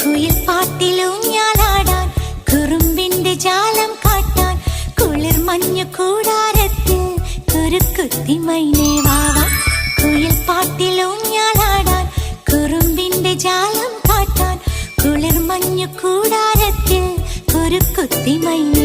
കുയിൽ പാട്ടിലൂഞ്ഞാലാടാൻ കുറുമ്പിന്റെ ജാലം കാട്ടാൻ കുളിർ മഞ്ഞു കൂടാരത്തിൽ കുരുക്കുത്തി മൈനേ വാവാ. കുയിൽ പാട്ടിലൂഞ്ഞാലാടാൻ കുറുമ്പിന്റെ ജാലം കാട്ടാൻ കുളിർ മഞ്ഞു കൂടാരത്തിൽ കുരുക്കുത്തി മൈനേ